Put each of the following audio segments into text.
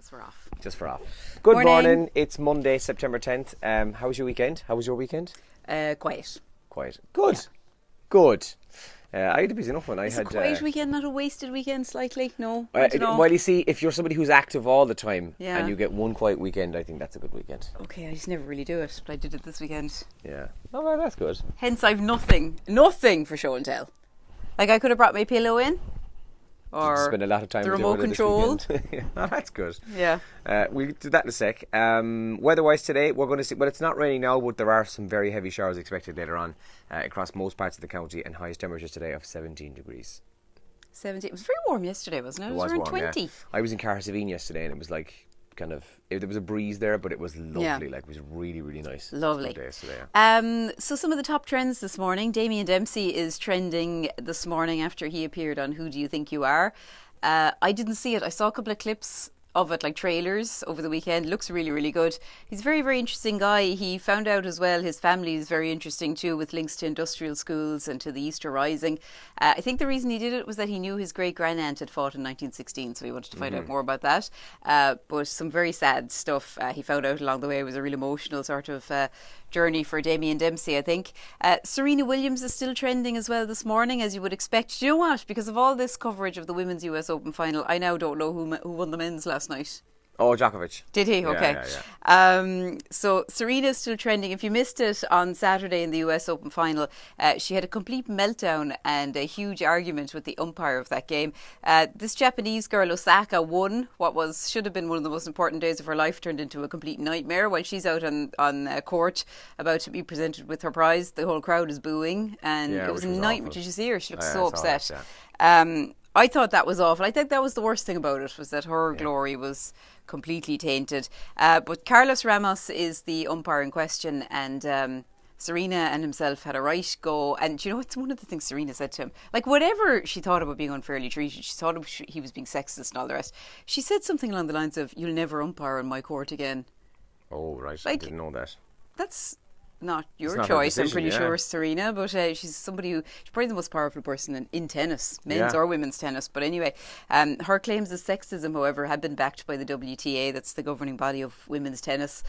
Just for off. Good Morning. It's Monday, September 10th. How was your weekend? How was your weekend? Quiet. Quiet. Good. Yeah. Good. I had a busy enough one. It's a quiet weekend, not a wasted weekend slightly? No, I don't know. Well, you see, if you're somebody who's active all the time Yeah. and you get one quiet weekend, I think that's a good weekend. Okay, I just never really do it, but I did it this weekend. Yeah. Oh, well, that's good. Hence, I've nothing for show and tell. Like, I could have brought my pillow in. Or spend a lot of time the with remote control. Oh, that's good. Yeah. We'll do that in a sec. Weather-wise today, we're going to see... Well, it's not raining now, but there are some very heavy showers expected later on across most parts of the county, and highest temperatures today of 17 degrees. 17. It was very warm yesterday, wasn't it? It was around warm, 20. Yeah. I was in Carsavine yesterday, and it was like... there was a breeze there, but it was lovely. Yeah. Like, it was really, really nice. Lovely. Today, yeah. So some of the top trends this morning. Damien Dempsey is trending this morning after he appeared on Who Do You Think You Are? I didn't see it. I saw a couple of clips of it, like trailers over the weekend. Looks really, really good. He's a very, very interesting guy. He found out as well his family is very interesting too, with links to industrial schools and to the Easter Rising. I think the reason he did it was that he knew his great grandaunt had fought in 1916, so he wanted to find out more about that. But some very sad stuff he found out along the way. It was a real emotional sort of journey for Damien Dempsey, I think. Serena Williams is still trending as well this morning, as you would expect. Do you know what? Because of all this coverage of the Women's US Open final, I now don't know who won the men's last night. Oh, Djokovic. Did he? Okay. Yeah. So Serena is still trending. If you missed it on Saturday in the US Open final, she had a complete meltdown and a huge argument with the umpire of that game. This Japanese girl, Osaka, won what should have been one of the most important days of her life, turned into a complete nightmare while she's out on court about to be presented with her prize. The whole crowd is booing, and it was a nightmare. Awful. Did you see her? She looked so upset. That, yeah. I thought that was awful. I think that was the worst thing about it, was that her glory was completely tainted. But Carlos Ramos is the umpire in question, and Serena and himself had a right go. And you know, it's one of the things Serena said to him. Like, whatever she thought about being unfairly treated, she thought he was being sexist and all the rest. She said something along the lines of, "You'll never umpire on my court again." Oh, right. Like, I didn't know that. That's not your not her choice, decision, I'm pretty yeah. sure, Serena, but she's somebody she's probably the most powerful person in tennis, men's or women's tennis. But anyway, her claims of sexism, however, have been backed by the WTA, that's the governing body of women's tennis.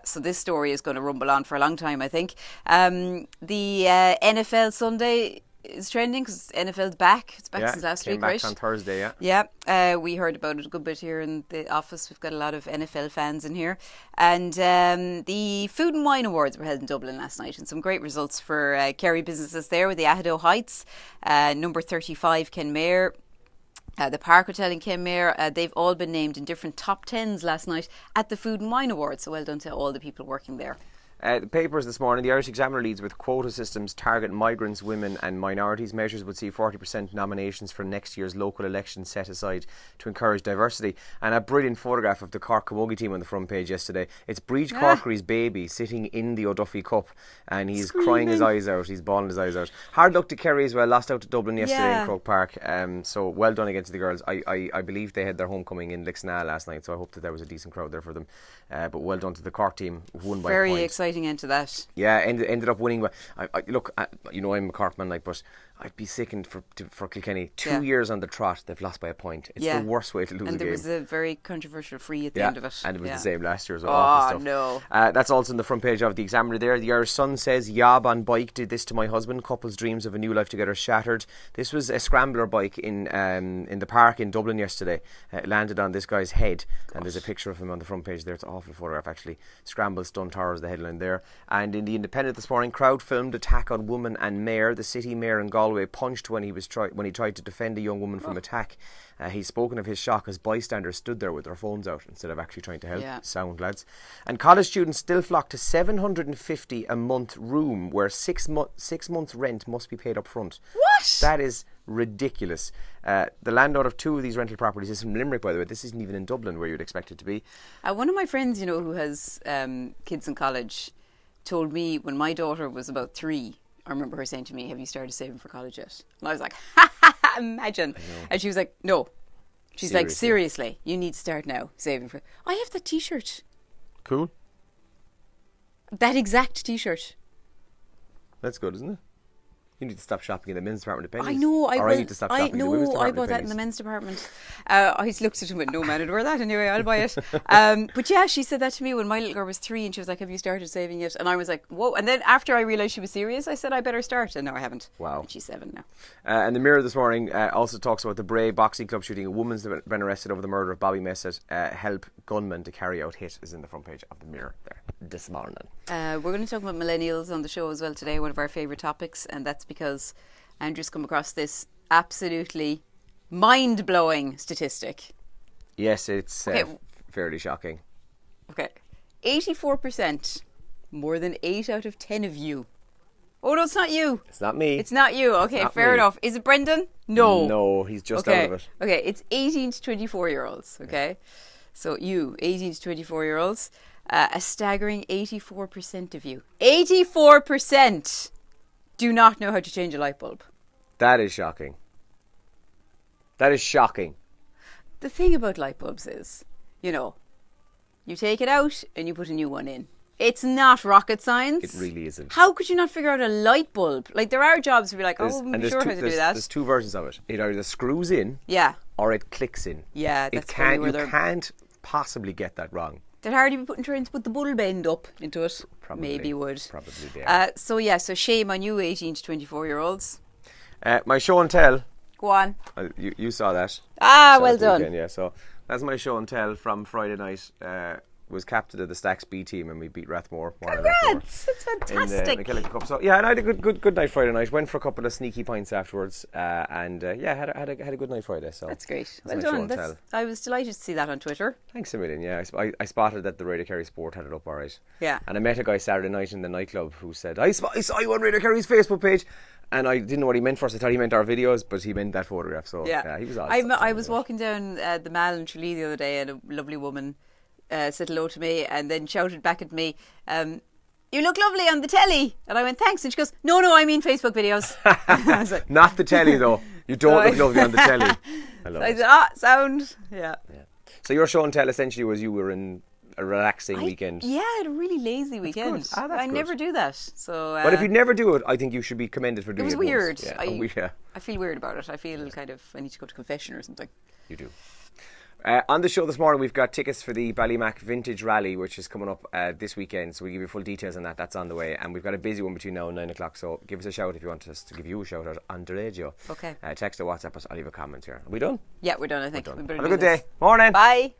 So this story is going to rumble on for a long time, I think. The NFL Sunday is trending because NFL's back. It's back since last week, right? Back on Thursday, yeah. Yeah, we heard about it a good bit here in the office. We've got a lot of NFL fans in here. And the Food and Wine Awards were held in Dublin last night, and some great results for Kerry businesses there, with the Ahado Heights, number 35 Kenmare, the Park Hotel in Kenmare. They've all been named in different top 10s last night at the Food and Wine Awards, so well done to all the people working there. The papers this morning, the Irish Examiner leads with quota systems target migrants, women and minorities. Measures would see 40% nominations for next year's local elections set aside to encourage diversity. And a brilliant photograph of the Cork Camogie team on the front page yesterday. It's Breach Corkery's baby sitting in the O'Duffy Cup, and he's crying his eyes out. He's bawling his eyes out. Hard luck to Kerry as well. Lost out to Dublin yesterday in Croke Park. So well done against the girls. I believe they had their homecoming in Lixnaw last night, so I hope that there was a decent crowd there for them. But well done to the Cork team, who won by a point. Very exciting end to that. Yeah, ended up winning. Look, you know, I'm a Cork man, but I'd be sickened for Kilkenny. 2 years on the trot, they've lost by a point. It's the worst way to lose a game. And there was a very controversial free at the end of it. And it was the same last year as well. Oh, no. That's also on the front page of the Examiner there. The Irish Sun says, Yob on bike did this to my husband. Couple's dreams of a new life together shattered. This was a scrambler bike in the park in Dublin yesterday. It landed on this guy's head. And there's a picture of him on the front page there. It's an awful photograph, actually. Scramble Stun Tower is the headline there. And in the Independent this morning, crowd filmed attack on woman and mayor. The city mayor in Galway punched when he tried to defend a young woman from attack. He's spoken of his shock as bystanders stood there with their phones out instead of actually trying to help. Sound, lads. And college students still flock to $750 a month room, where 6 months rent must be paid up front. What? That is ridiculous. The landlord of 2 of these rental properties is from Limerick, by the way. This isn't even in Dublin, where you'd expect it to be. One of my friends, you know, who has kids in college, told me when my daughter was about 3, I remember her saying to me, "Have you started saving for college yet?" And I was like, ha ha ha, imagine. And she was like, "No." She's like, "Seriously, you need to start now saving for..." I have that t-shirt. Cool. That exact t-shirt. That's good, isn't it? You need to stop shopping in the men's department of I Penneys. know. I need to stop shopping in the women's department I bought of that in Penneys. the men's department. I just looked at him with no man would wear that anyway. I'll buy it. But yeah, she said that to me when my little girl was 3, and she was like, "Have you started saving it?" And I was like, "Whoa!" And then after I realised she was serious, I said, "I better start." And no, I haven't. Wow. And she's 7 now. And the Mirror this morning also talks about the Bray Boxing Club shooting. A woman's been arrested over the murder of Bobby Messett. Help gunman to carry out hit is in the front page of the Mirror there this morning. We're going to talk about millennials on the show as well today, one of our favourite topics, and that's because Andrew's come across this absolutely mind-blowing statistic. Yes, it's fairly shocking. Okay. 84%, more than 8 out of 10 of you. Oh, no, it's not you. It's not me. It's not you. Okay, not fair me. enough. Is it Brendan? No. No, he's just out of it. Okay, it's 18 to 24-year-olds, okay? So you, 18 to 24-year-olds, a staggering 84% of you. 84% do not know how to change a light bulb. That is shocking. That is shocking. The thing about light bulbs is, you take it out and you put a new one in. It's not rocket science. It really isn't. How could you not figure out a light bulb? Like, there are jobs where you're like, I'm sure how to do that. There's 2 versions of it. It either screws in or it clicks in. Yeah, that's You can't possibly get that wrong. They'd hardly be trying to put the bulb end up into it. Probably. Maybe would. Probably they are. So shame on you 18 to 24-year-olds. My show and tell. Go on. You saw that. Well done. Weekend, yeah, so that's my show and tell from Friday night. Was captain of the Stacks B team and we beat Rathmore. Congrats! That's fantastic. In the McKellick Cup. So yeah, and I had a good night Friday night. Went for a couple of sneaky pints afterwards, and had a good night Friday. So that's great. That's well done. I was delighted to see that on Twitter. Thanks a million. Yeah, I spotted that the Radio Kerry Sport had it up all right. Yeah. And I met a guy Saturday night in the nightclub who said, I saw you on Radio Kerry's Facebook page. And I didn't know what he meant first. I thought he meant our videos, but he meant that photograph. So yeah he was awesome. I was walking down the Mall in Tralee the other day, and a lovely woman said hello to me and then shouted back at me, "You look lovely on the telly." And I went, "Thanks." And she goes, No, I mean Facebook videos. I was like, not the telly though. You don't look lovely on the telly. I said, sound. Yeah. So your show and tell essentially was you were in a relaxing weekend. Yeah, I had a really lazy weekend. That's good. I never do that. So, but if you never do it, I think you should be commended for doing it. It was weird. I feel weird about it. I feel kind of I need to go to confession or something. You do. On the show this morning, we've got tickets for the Ballymac Vintage Rally, which is coming up this weekend. So we'll give you full details on that. That's on the way. And we've got a busy one between now and 9 o'clock. So give us a shout if you want us to give you a shout out on the radio. Okay. Text or WhatsApp us. I'll leave a comment here. Are we done? Yeah, we're done, I think. Have a good day. Morning. Bye.